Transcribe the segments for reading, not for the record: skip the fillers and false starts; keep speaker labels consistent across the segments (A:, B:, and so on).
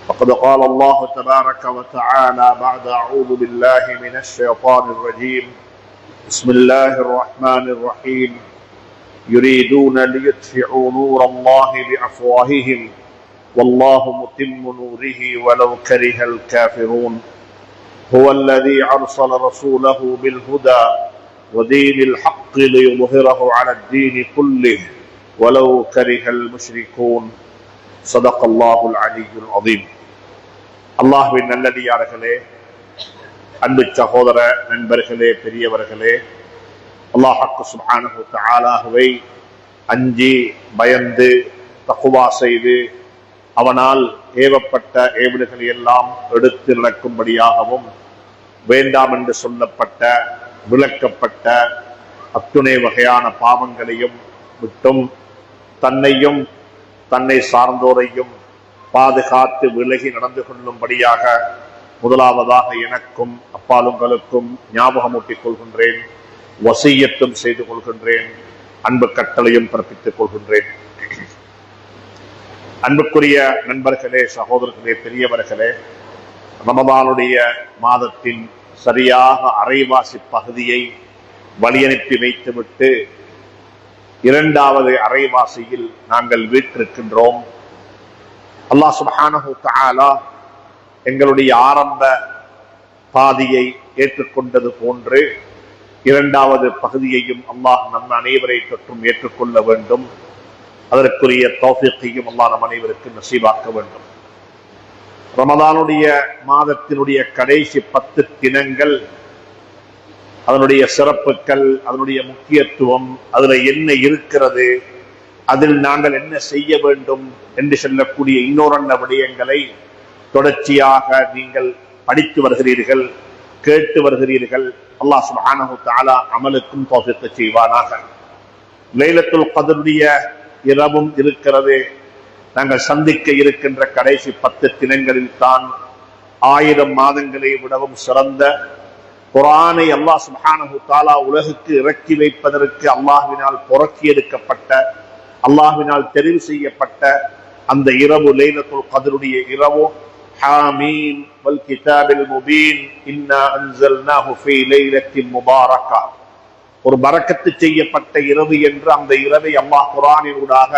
A: فقد قال الله تبارك وتعالى بعد أعوذ بالله من الشيطان الرجيم بسم الله الرحمن الرحيم يريدون ليطفئوا نور الله بأفواههم والله متم نوره ولو كره الكافرون هو الذي أرسل رسوله بالهدى ودين الحق ليظهره على الدين كله ولو كره المشركون صدق الله العلي العظيم. அல்லாஹ்வின் நல்லடியார்களே, அன்பு சகோதர நண்பர்களே, பெரியவர்களே, அல்லாஹ் சுப்ஹானஹு வ தஆலாவை அஞ்சி பயந்து தக்வா செய்து அவனால் ஏவப்பட்ட ஏவல்களை எல்லாம் எடுத்து நடக்கும்படியாகவும் வேண்டாம் என்று சொல்லப்பட்ட விளக்கப்பட்ட அத்துணை வகையான பாவங்களையும் விட்டும் தன்னையும் தன்னை சார்ந்தோரையும் பாதுகாத்து விலகி நடந்து கொள்ளும்படியாக முதலாவதாக எனக்கும் அப்பாலுங்களுக்கும் ஞாபகமூட்டிக் கொள்கின்றேன், வசியத்தும் செய்து கொள்கின்றேன், அன்பு கட்டளையும் பிறப்பித்துக் கொள்கின்றேன். அன்புக்குரிய நண்பர்களே, சகோதரர்களே, பெரியவர்களே, ரமதானுடைய மாதத்தின் சரியாக அரைவாசி பகுதியை வழியனுப்பி வைத்துவிட்டு இரண்டாவது அரைவாசியில் நாங்கள் வீற்றிருக்கின்றோம். அல்லாஹ் சுப்ஹானஹு வ தஆலா எங்களுடைய ஆரம்ப பாதியை ஏற்றுக்கொண்டது போன்று இரண்டாவது பகுதியையும் அல்லாஹ் நம் அனைவரை தொற்றும் ஏற்றுக்கொள்ள வேண்டும். அதற்குரிய தௌஃபீக்கையும் அல்லாஹ் நம் அனைவருக்கு நசீபாக்க வேண்டும். ரமதானுடைய மாதத்தினுடைய கடைசி 10 தினங்கள், அதனுடைய சிறப்புகள், அதனுடைய முக்கியத்துவம், அதுல என்ன இருக்கிறது, அதில் நாங்கள் என்ன செய்ய வேண்டும் என்று சொல்லக்கூடிய இன்னொரு விடயங்களை தொடர்ச்சியாக நீங்கள் படித்து வருகிறீர்கள், கேட்டு வருகிறீர்கள். அல்லாஹ் சுப்ஹானஹு வ தஆலா அமலுக்கும் தௌஃபீக் செய்வானாக. லைலத்துல் கத்ருடைய இரவும் இருக்கிறது. நாங்கள் சந்திக்க இருக்கின்ற கடைசி 10 தினங்களில் தான் 1000 மாதங்களை விடவும் சிறந்த குர்ஆனை அல்லாஹ் சுப்ஹானஹு வ தஆலா உலகுக்கு இறக்கி வைப்பதற்கு அல்லாஹ்வினால் புறக்கி எடுக்கப்பட்ட, அல்லாஹ்வினால் தெரிவு செய்யப்பட்ட அந்த இரவு லைலத்துல் கத்ருடைய இரவு. ஹாமீம் வல் கிதாபில் முபீன் இன்னா அன்ஸல்னாஹு ஃபீ லைலத்தின் முபாரக்கா, ஒரு பரக்கத்து செய்யப்பட்ட இரவு என்று அந்த இரவை அல்லாஹ் குர்ஆனினூடாக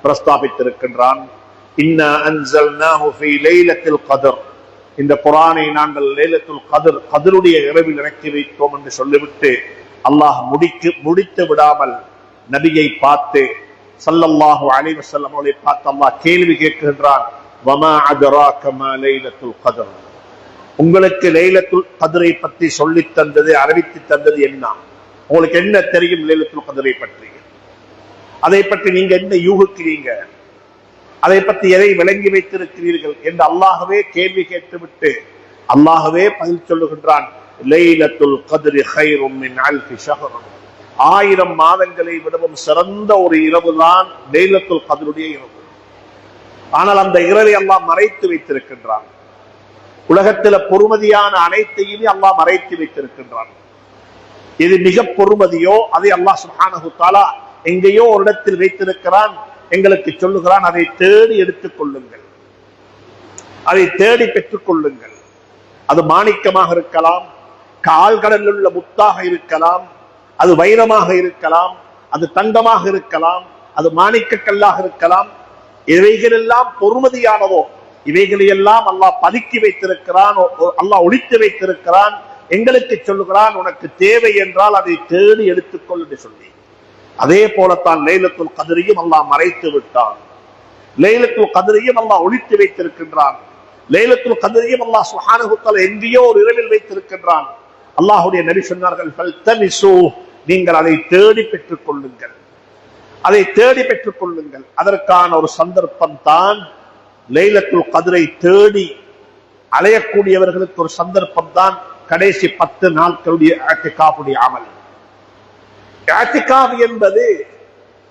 A: பிரஸ்தாபித்திருக்கின்றான். இன்னா அன்ஸல்னாஹு ஃபீ லைலத்தில் கத்ர், இந்த குர்ஆனை நாங்கள் லைலத்துல் கத்ர், கத்ருடைய இரவில் இறக்கி வைத்தோம் என்று சொல்லிவிட்டு அல்லாஹ் முடித்து விடாமல் நபியை பார்த்து ஸல்லல்லாஹு அலைஹி வஸல்லம் அவர்களை பார்த்து அல்லாஹ் கேள்வி கேட்கின்றான். வமா அத்ராக மா லைலத்துல் கத்ர், உங்களுக்கு லைலத்துல் கத்ரை பற்றி சொல்லி தந்தது, அறிவித்து தந்தது என்ன? உங்களுக்கு என்ன தெரியும் லைலத்துல் கத்ரை பற்றி? அதை பற்றி நீங்க என்ன யூகிக்கிறீங்க? அதை பற்றி எதை விளங்கி வைத்திருக்கிறீர்கள் என்று அல்லாஹ்வே கேள்வி கேட்டுவிட்டு அல்லாஹ்வே பதில் சொல்லுகின்றான். லைலத்துல் கத்ரி கைரும் மின் அல்ஃபி ஷஹர், 1000 மாதங்களை விடவும் சிறந்த ஒரு இரவுதான் லைலத்துல் கத்ருடைய இரவு. ஆனால் அந்த இரவை அல்லாஹ் மறைத்து வைத்திருக்கின்றான். உலகத்தில் பொறுமதியான அனைத்தையுமே அல்லாஹ் மறைத்து வைத்திருக்கின்றான். இது மிக பொறுமதியோ அதை அல்லாஹ் சுப்ஹானஹு வ தஆலா எங்கேயோ ஒரு இடத்தில் வைத்திருக்கிறான். எங்களுக்கு சொல்லுகிறான், அதை தேடி எடுத்துக் கொள்ளுங்கள், அதை தேடி பெற்றுக் கொள்ளுங்கள். அது மாணிக்கமாக இருக்கலாம், கால்கடலில் உள்ள முத்தாக இருக்கலாம், அது வைரமாக இருக்கலாம், அது தங்கமாக இருக்கலாம், அது மாணிக்க கல்லாக இருக்கலாம். இவைகள் எல்லாம் பொறுமதியானதோ இவைகளையெல்லாம் அல்லாஹ் பதுக்கி வைத்திருக்கிறான், அல்லாஹ் ஒளித்து வைத்திருக்கிறான். எங்களுக்கு சொல்லுகிறான், உனக்கு தேவை என்றால் அதை தேடி எடுத்துக்கொள் என்று சொல்லி. அதே போலத்தான் லைலத்துல் கத்ரையும் அல்லாஹ் மறைத்து விட்டான். லைலத்துல் கத்ரையும் அல்லாஹ் ஒளித்து வைத்திருக்கின்றான். லைலத்துல் கத்ரையும் அல்லாஹ் சுப்ஹானஹு வ தஆலா எங்கேயோ ஒரு இரவில் வைத்திருக்கின்றான். அல்லாஹ்வுடைய நபி சொன்னார்கள், ஃபல்தமிசு, நீங்கள் அதை தேடி பெற்றுக் கொள்ளுங்கள், அதை தேடி பெற்றுக் கொள்ளுங்கள். அதற்கான ஒரு சந்தர்ப்பம் தான் லைலத்துல் கத்ரை தேடி அலையக்கூடியவர்களுக்கு ஒரு சந்தர்ப்பம் தான் கடைசி 10 நாட்களுடைய இஅ்திகாஃபுடைய அமல். இஅ்திகாஃப் என்பது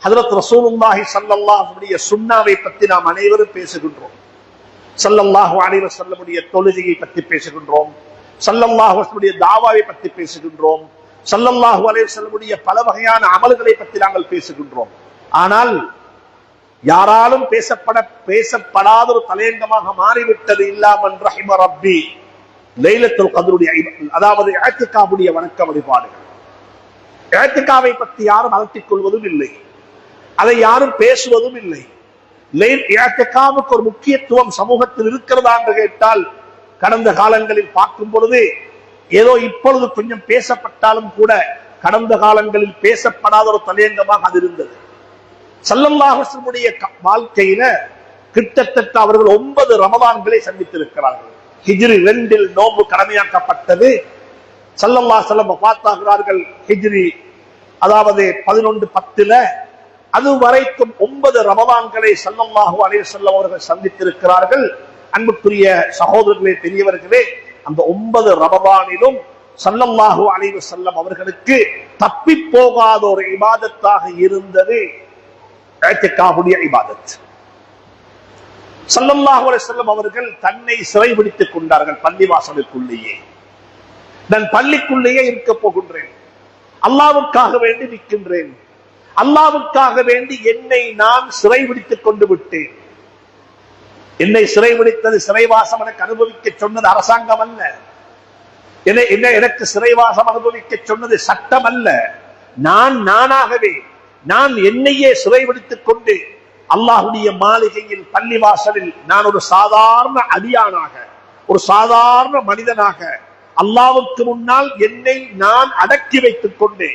A: ஹஜ்ரத் ரசூலுல்லாஹி ஸல்லல்லாஹு அலைஹி சுன்னாவை பற்றி நாம் அனைவரும் பேசுகின்றோம். ஸல்லல்லாஹு அலைஹி வஸல்லமுடைய தொழுகையை பற்றி பேசுகின்றோம், ஸல்லல்லாஹு அலைஹி வஸல்லம் தாவாவை பற்றி பேசுகின்றோம், ஸல்லல்லாஹு அலைஹி வஸல்லம் பல வகையான அமல்களை பற்றி நாங்கள் பேசுகின்றோம். ஆனால் யாராலும் பேசப்படாத ஒரு தலையங்கமாக மாறிவிட்டது. இல்லாமல் ரஹிம ரப்பி லைலத்துல் கத்ருடைய அதாவது இஅ்திகாஃபுடைய வணக்க வழிபாடுகள். இஅ்திகாஃபை பற்றி யாரும் அலட்டிக் கொள்வதும் இல்லை, அதை யாரும் பேசுவதும் இல்லை. இஅ்திகாஃபுக்கு ஒரு முக்கியத்துவம் சமூகத்தில் இருக்கிறதா என்று கேட்டால், கடந்த காலங்களில் பார்க்கும் பொழுது ஏதோ இப்பொழுது கொஞ்சம் பேசப்பட்டாலும் கூட கடந்த காலங்களில் பேசப்படாத ஒரு தலையங்கமாக அது இருந்தது. ஸல்லல்லாஹு அலைஹி வஸல்லம் வாழ்க்கையில கிட்டத்தட்ட அவர்கள் 9 ரமதான்களை சந்தித்திருக்கிறார்கள். ஹிஜ்ரி 2 நோன்பு கடமையாக்கப்பட்டது. ஸல்லல்லாஹு அலைஹி வஸல்லம் வஃபாத்தாகிறார்கள் ஹிஜ்ரி அதாவது 11/10. அது வரைக்கும் 9 ரமதான்களை ஸல்லல்லாஹு அலைஹி வஸல்லம் அவர்கள் சந்தித்திருக்கிறார்கள். அன்புக்குரிய சகோதரர்களே, பெரியவர்களே, அந்த 9 ரமதானிலும் ஸல்லல்லாஹு அலைஹி வஸல்லம் அவர்களுக்கு தப்பி போகாத ஒரு இபாதத்தாக இருந்தது இஅ்திகாஃபுடைய இபாதத். ஸல்லல்லாஹு அலைஹி வஸல்லம் அவர்கள் தன்னை சிறைபிடித்துக் கொண்டார்கள் பள்ளிவாசலுக்குள்ளேயே. நான் பள்ளிக்குள்ளேயே இருக்க போகின்றேன், அல்லாஹ்வுக்காக வேண்டி நிற்கின்றேன், அல்லாஹ்வுக்காக வேண்டி என்னை நான் சிறைபிடித்துக் கொண்டு விட்டேன். என்னை சிறைபிடித்தது, சிறைவாசம் எனக்கு அனுபவிக்க சொன்னது அரசாங்கம் அல்ல, எனக்கு சிறைவாசம் அனுபவிக்க சொன்னது சட்டம் அல்ல. நானாகவே நான் என்னையே சிறைபிடித்துக் கொண்டு அல்லாஹ்வுடைய மாளிகையில் பள்ளிவாசலில் நான் ஒரு சாதாரண அடியானாக, ஒரு சாதாரண மனிதனாக அல்லாஹ்வுக்கு முன்னால் என்னை நான் அடக்கி வைத்துக் கொண்டு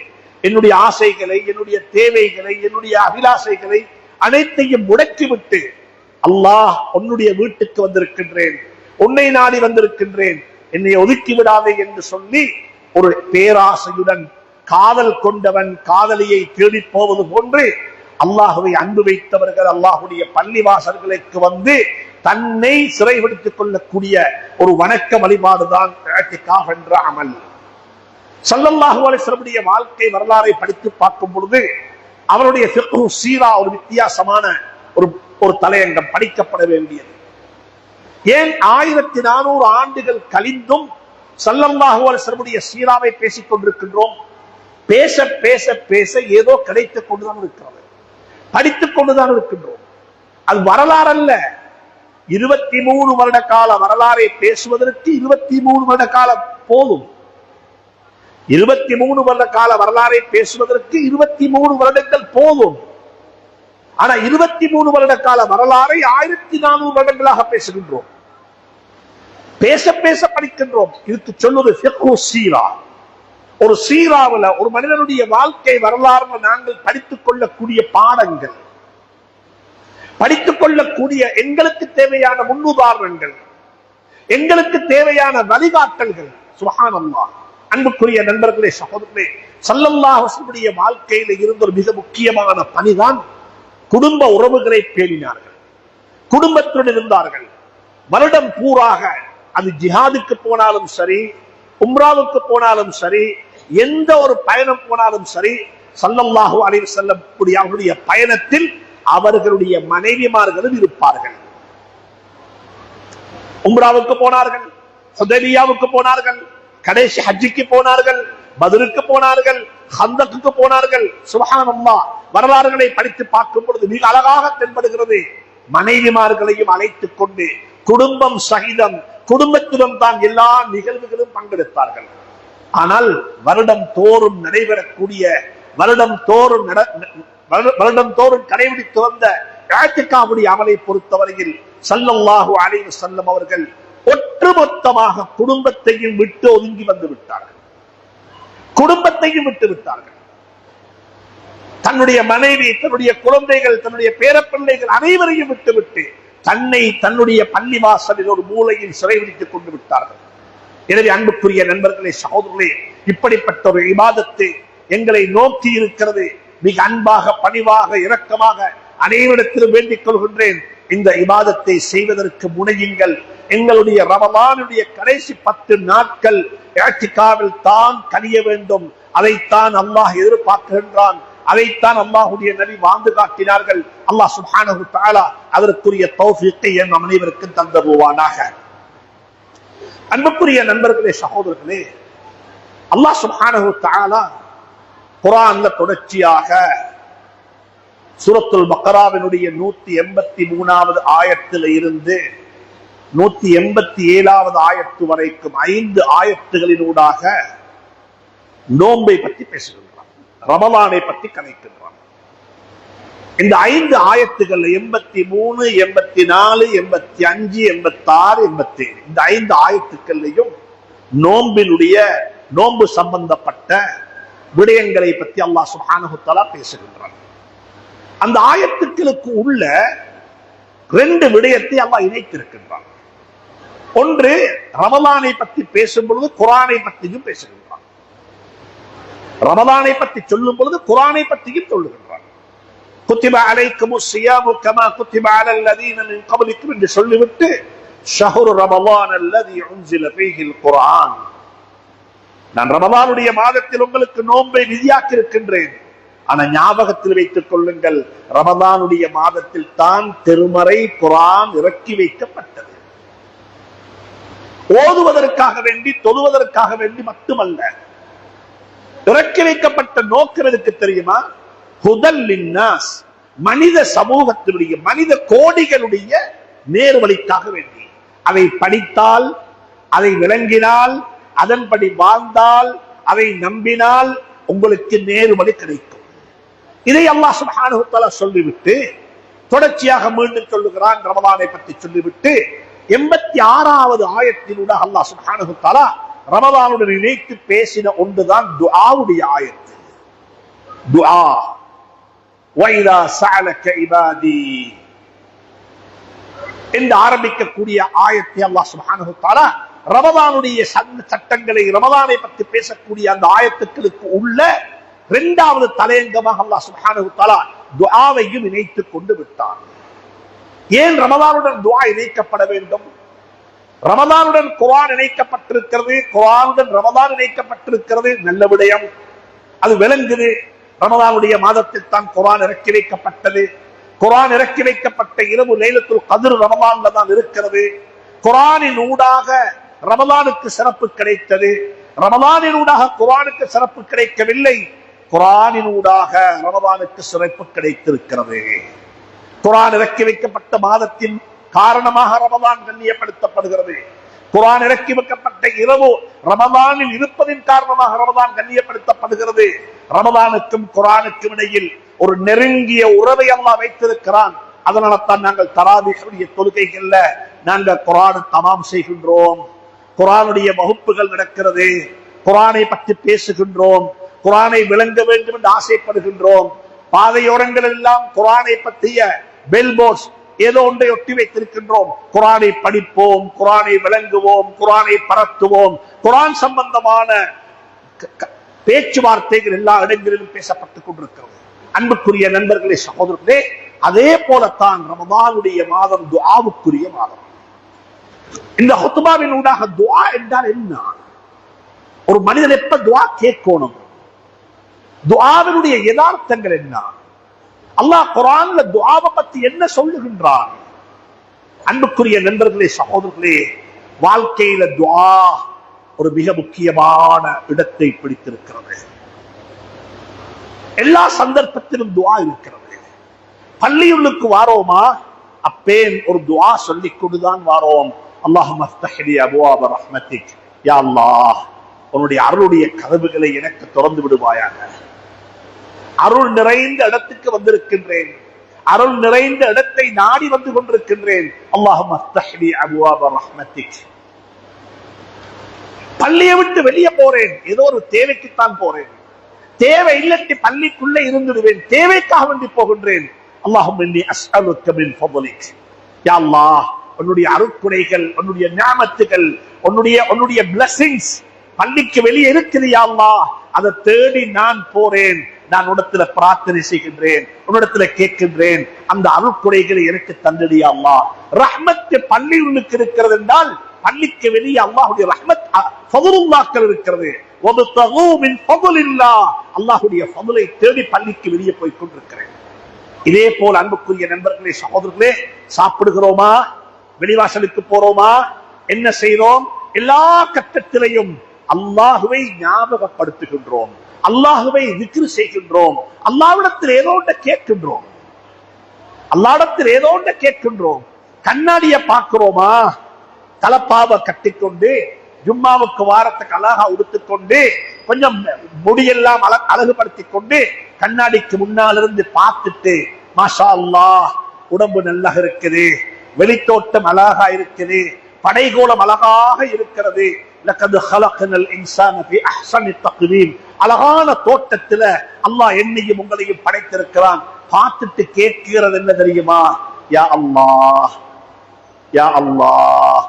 A: என்னுடைய ஆசைகளை, என்னுடைய தேவைகளை, என்னுடைய அபிலாசைகளை அனைத்தையும் முடக்கிவிட்டு, அல்லாஹ் உன்னுடைய வீட்டுக்கு வந்திருக்கின்றேன், உன்னை நாடி வந்திருக்கின்றேன், என்னை ஒதுக்கி விடாதே என்று சொல்லி ஒரு பேராசையுடன் காதல் கொண்டவன் காதலியை தேடி போவது போன்று அல்லாஹுவை அன்பு வைத்தவர்கள் அல்லாஹுடைய பள்ளிவாசல்களுக்கு வந்து தன்னை சிறைபிடித்துக் கொள்ளக்கூடிய ஒரு வணக்க வழிபாடுதான் இஅ்திகாஃப் என்ற அமல். ஸல்லல்லாஹு அலைஹி வஸல்லம் வாழ்க்கை வரலாறை படித்து பார்க்கும் பொழுது அவருடைய ஃபிக்ஹ் சீரா ஒரு வித்தியாசமான ஒரு தலையங்கம் படிக்கப்பட வேண்டியது. ஏன் 1400 ஆண்டுகள் கழிந்தும் ஸல்லல்லாஹு அலைஹி வஸல்லம் சீராவை பேசிக் கொண்டிருக்கின்றோம்? பேச பேச பேச ஏதோ கிடைத்துக் கொண்டுதான் இருக்கிறது, படித்துக் கொண்டுதான் இருக்கின்றோம். அது வரலாறு அல்ல. 23 வருட கால வரலாறை பேசுவதற்கு 23 வருட காலம் போதும். 23 வருட கால வரலாறை பேசுவதற்கு 23 வருடங்கள் போதும். ஆனா 23 வருட கால வரலாறை 1400 வருடங்களாக பேசுகின்றோம். பேச பேச படிக்கின்றோம். இதுக்கு சொல்வது ஃபிக்ஹ் சீரா. ஒரு சீராவில் ஒரு மனிதனுடைய வாழ்க்கை வரலாறு நாங்கள் படித்துக் கொள்ளக்கூடிய பாடங்கள், படித்துக் கொள்ளக்கூடிய எங்களுக்கு தேவையான முன்னுதாரணங்கள், எங்களுக்கு தேவையான வழிகாட்டல்கள். சுப்ஹானல்லாஹ். அன்புக்குரிய நண்பர்களே, சகோதரர்களே, ஸல்லல்லாஹு அலைஹி வஸல்லம் வாழ்க்கையில் இருந்த ஒரு மிக முக்கியமான பணிதான் குடும்ப உறவுகளை பேணினார்கள், குடும்பத்துடன் இருந்தார்கள். வருடம் பூராக அது ஜிஹாதுக்கு போனாலும் சரி, உம்ராவுக்கு போனாலும் சரி, எந்த ஒரு பயணம் போனாலும் சரி, ஸல்லல்லாஹு அலைஹி வஸல்லம் அவருடைய பயணத்தில் அவர்களுடைய மனைவிமார்களும் இருப்பார்கள். உம்ராவுக்கு போனார்கள், ஹுதைபியாவுக்கு போனார்கள், கடைசி ஹஜ்ஜுக்கு போனார்கள், பத்ருக்கு போனார்கள், ஹந்தக்குக்கு போனார்கள். சுப்ஹானல்லாஹ். வரலாறுகளை படித்து பார்க்கும் பொழுது மிக அழகாக தென்படுகிறது. மனைவிமார்களையும் அழைத்துக் கொண்டு குடும்பம் சகிதம் குடும்பத்துடன் தான் எல்லா நிகழ்வுகளும் பங்கெடுத்தார்கள். ஆனால் வருடம் தோறும் நடைபெறக்கூடிய, வருடம் தோறும் கடைபிடித்து வந்த இஅ்திகாஃபுடைய அமலை பொறுத்தவரையில் ஸல்லல்லாஹு அலைஹி வஸல்லம் அவர்கள் ஒட்டுமொத்தமாக குடும்பத்தையும் விட்டு ஒதுங்கி வந்து விட்டார்கள். குடும்பத்தையும் விட்டு விட்டார்கள். தன்னுடைய மனைவி, தன்னுடைய குழந்தைகள், தன்னுடைய பேரப்பிள்ளைகள் அனைவரையும் விட்டுவிட்டு தன்னை தன்னுடைய பள்ளிவாசலில் ஒரு மூலையில் சிறைபிடித்துக் கொண்டு விட்டார்கள். எனவே அன்புக்குரிய நண்பர்களே, சகோதரர்களே, இப்படிப்பட்ட ஒரு இபாதத்தை எங்களை நோக்கி இருக்கிறது. மிக அன்பாக, பணிவாக, இரக்கமாக அனைவரிடத்திலும் வேண்டிக் கொள்கின்றேன். இந்த இபாதத்தை செய்வதற்கு முனையுங்கள். எங்களுடைய ரமலானுடைய கடைசி 10 நாட்கள் இஅ்திகாஃபில் தான் கழிய வேண்டும். அதைத்தான் அல்லாஹ் எதிர்பார்க்கின்றான். அதைத்தான் அல்லாஹ்வுடைய நபி வாழ்ந்து காட்டினார்கள். அல்லாஹ் சுப்ஹானஹு வ தஆலா அதற்குரிய தௌஃபீக்கை நம் அனைவருக்கும் தந்தருவானாக. அன்புக்குரிய நண்பர்களே, சகோதரர்களே, அல்லாஹ் சுப்ஹானஹு வ தஆலா குர்ஆன்ல தொடர்ச்சியாக சூரத்துல் பக்கராவினுடைய 183வது ஆயத்தில் இருந்து 187வது ஆயத்து வரைக்கும் 5 ஆயத்துகளினூடாக நோன்பை பற்றி பேசுகின்றான், ரமலானை பற்றி கலைக்கின்றான். இந்த 5 ஆயத்துகள் 83, 84, 85, 86, 87 இந்த 5 ஆயத்துக்கள்லையும் நோன்பு சம்பந்தப்பட்ட விடயங்களை பற்றி அல்லாஹ் சுப்ஹானஹு வ தஆலா பேசுகின்றான். அந்த ஆயத்துக்களுக்கு உள்ள 2 விடயத்தை அல்லாஹ் இணைத்திருக்கின்றான். ஒன்று, ரமலானை பற்றி பேசும் பொழுது குர்ஆனை பற்றியும் பேசுகின்றான். ரமலானை பற்றி சொல்லும் பொழுது குர்ஆனை பற்றியும் சொல்லுகின்றான். குத்திப அலைக்குமுஸ் ஸியாமு கமா குத்திப அலல் லதீன மின் கப்லிக்கும் என்று சொல்லிவிட்டு ஷஹ்ரு ரமலான் அல்லதி உன்ஸில ஃபீஹில் குர்ஆன், நான் ரமலானுடைய மாதத்தில் உங்களுக்கு நோன்பை விதியாக்கி இருக்கின்றேன். ஆனா ஞாபகத்தில் வைத்துக் கொள்ளுங்கள், ரமலானுடைய மாதத்தில் தான் திருமறை குர்ஆன் இறக்கி வைக்கப்பட்டது. ஓதுவதற்காக வேண்டி, தொழுவதற்காக வேண்டி மட்டுமல்ல. இறக்கி வைக்கப்பட்ட நோக்கம் எதுக்கு தெரியுமா? ஹுதல் லின்னாஸ், மனித சமூகத்தினுடைய, மனித கோடிகளுடைய நேர்வழிக்காக வேண்டி. அதை படித்தால், அதை விளங்கினால், அதன்படி வாழ்ந்தால், அதை நம்பினால் உங்களுக்கு நேர்வழி கிடைக்கும். இதை அல்லாஹ் சுப்ஹானஹு வ தஆலா சொல்லிவிட்டு தொடர்ச்சியாக மீண்டும் சொல்லுகிறான். ரமலானை பற்றி சொல்லிவிட்டு 86வது ஆயத்தினூடாக அல்லாஹ் சுப்ஹானஹு வ தஆலா ரமலானுடன் இணைத்து பேசின ஒன்றுதான் துஆவுடைய ஆயத்து. துஆ வைதா சஅலக இபாதி என்று ஆரம்பிக்கக்கூடிய ஆயத்தை அல்லாஹ் சுப்ஹானஹு வ தஆலா ரமலானுடைய சட்டங்களை, ரமலானை பற்றி பேசக்கூடிய அந்த ஆயத்துக்களுக்கு உள்ள 2வது தலையங்கமாக அல்லாஹ் சுப்ஹானஹு வ தஆலா துஆவையும் இணைத்துக் கொண்டு விட்டான். ஏன் ரமலானுடன் துஆ இணைக்கப்பட வேண்டும்? ரமலானுடன் குர்ஆன் இணைக்கப்பட்டிருக்கிறது, குர்ஆனுடன் ரமலான் இணைக்கப்பட்டிருக்கிறது, நல்ல விடயம், அது விளங்குது. ரமலானுடைய மாதத்தில் தான் குர்ஆன் இறக்கி வைக்கப்பட்டது. குர்ஆன் இறக்கி வைக்கப்பட்ட இரவு லைலத்துல் கத்ர் ரமலான்ல தான் இருக்கிறது. குர்ஆனின் ஊடாக ரமலானுக்கு சிறப்பு கிடைத்தது. ரமலானின் ஊடாக குர்ஆனுக்கு சிறப்பு கிடைக்கவில்லை, குர்ஆனின் ஊடாக ரமலானுக்கு சிறப்பு கிடைத்திருக்கிறது. குர்ஆன் இறக்கி வைக்கப்பட்ட மாதத்தின் காரணமாக ரமலான் கண்ணியப்படுத்தப்படுகிறது. குர்ஆன் இறக்கி வைக்கப்பட்ட இரவு ரமலானில் இருப்பதின் காரணமாக ரமலான் கண்ணியப்படுத்தப்படுகிறது. ரமலானுக்கும் குர்ஆனுக்கும் இடையில் ஒரு நெருங்கிய உறவை அல்லாஹ் வைத்திருக்கிறான். அதனால தான் நாங்கள் தராவீஹுடைய தொழுகைகள்ல நாங்கள் குர்ஆனை தமாம் செய்கின்றோம், குர்ஆனுடைய வகுப்புகள் நடக்கிறது, குர்ஆனை பற்றி பேசுகின்றோம், குர்ஆனை விளங்க வேண்டும் என்று ஆசைப்படுகின்றோம். பாதையோரங்கள் எல்லாம் குர்ஆனை பற்றிய பெல்போர்ட்ஸ் ஏதோ ஒன்றை ஒட்டி வைத்திருக்கின்றோம். குர்ஆனை படிப்போம், குர்ஆனை விளங்குவோம், குர்ஆனை பரத்துவோம். குர்ஆன் சம்பந்தமான பேச்சுவார்த்தைகள் எல்லா இடங்களிலும் பேசப்பட்டுக் கொண்டிருக்கிறது. அன்புக்குரிய நண்பர்களே, சகோதரர்களே, அதே போலத்தான் ரமலானுடைய மாதம் துஆவுக்குரிய மாதம். இந்த ஹுத்பாவின் ஊடாக துஆ என்றால் என்ன? ஒரு மனிதன் எப்ப துஆ கேட்கணும்? துஆவினுடைய யதார்த்தங்கள் என்ன? அல்லாஹ் குர்ஆன்ல துஆவை பத்தி என்ன சொல்லுகின்றான்? அன்புக்குரிய நண்பர்களே, சகோதரர்களே, வாழ்க்கையில துஆ ஒரு மிக முக்கியமான இடத்தை பிடித்திருக்கிறது. எல்லா சந்தர்ப்பத்திலும் துஆ இருக்கிறது. பள்ளியுள்ளுக்கு வாரோமா, அப்பேன் ஒரு துஆ சொல்லிக் கொண்டுதான் வாரோம். அல்லாஹும்ம ஃப்தஹ் லி அப்வாப ரஹ்மத்திக், யா அல்லாஹ் உன்னுடைய அருளுடைய கதவுகளை எனக்கு திறந்து விடுவாயாக. அருள் நிறைந்த இடத்துக்கு வந்திருக்கின்றேன், அருள் நிறைந்த இடத்தை நாடி வந்து கொண்டிருக்கின்றேன். அல்லாஹும்ம ஃப்தஹ் லி அப்வாப ரஹ்மத்திக். பள்ளியை விட்டு வெளியே போறேன், ஏதோ ஒரு தேவைக்குத்தான் போறேன், தேவை இல்லட்டி பள்ளிக்குள்ளே இருந்துடுவேன், தேவைக்காக வேண்டி போகின்றேன். அல்லாஹும்ம இன்னி அஸ்அலுக மின் ஃபضலிக், யா அல்லாஹ் உன்னுடைய அருட்குடைகள், உன்னுடைய நிஅமத்துகள், உன்னுடைய பிளெஸிங்ஸ் பள்ளிக்கு வெளியே இருக்குது யா அல்லாஹ், அதை தேடி நான் போறேன். நான் உன்னிடத்துல பிரார்த்தனை செய்கின்றேன், உன்னிடத்துல கேட்கின்றேன், அந்த அருட்குடைகளை எனக்கு தந்திடு யா அல்லாஹ். ரஹ்மத் பள்ளி உள்ளுக்கு இருக்கிறது என்றால் பள்ளிக்கு வெளியே அல்லாஹ்வுடைய ரஹ்மத் ஃபضலுல்லாஹ்கள் இருக்கிறது. வபதகு மின் ஃபضலில்லாஹ், அல்லாஹ்வுடைய ஃபضலை தேடி பள்ளிக்கு வெளியே போய் கொண்டிருக்கிறேன். இதே போல அன்புக்குரிய நண்பர்களே, சகோதரர்களே, சாப்பிடுகிறோமா, வெளிவாசலுக்கு போறோமா, என்ன செய்றோம்? எல்லா கட்டத்திலையும் அல்லாஹுவை ஞாபகப்படுத்துகின்றோம், அல்லாஹுவை திக்ர் செய்கின்றோம், அல்லாஹ்விடத்தில் ஏதோ ஒன்றை கேட்கின்றோம். அல்லாஹ்விடத்தில் ஏதோ ஒன்று கேட்கின்றோம். கண்ணாடிய பார்க்கிறோமா? தலப்பாவை கட்டிக்கொண்டு ஜும்மாவுக்கு வாரத்துக்கு அழகா உடுத்துக்கொண்டு கொஞ்சம் முடியெல்லாம் அழகுபடுத்திக் கொண்டு கண்ணாடிக்கு முன்னால் இருந்து பார்த்துட்டு மாஷா அல்லாஹ் உடம்பு நல்லா இருக்குது, வெளித்தோட்டம் அழகா இருக்குது, படைகோலம் அழகாக இருக்கிறது, அழகான தோட்டத்துல அல்லாஹ் என்னையும் உங்களையும் படைத்திருக்கிறான். பார்த்துட்டு கேட்கிறது என்ன தெரியுமா? யா அல்லாஹ், யா அல்லாஹ்,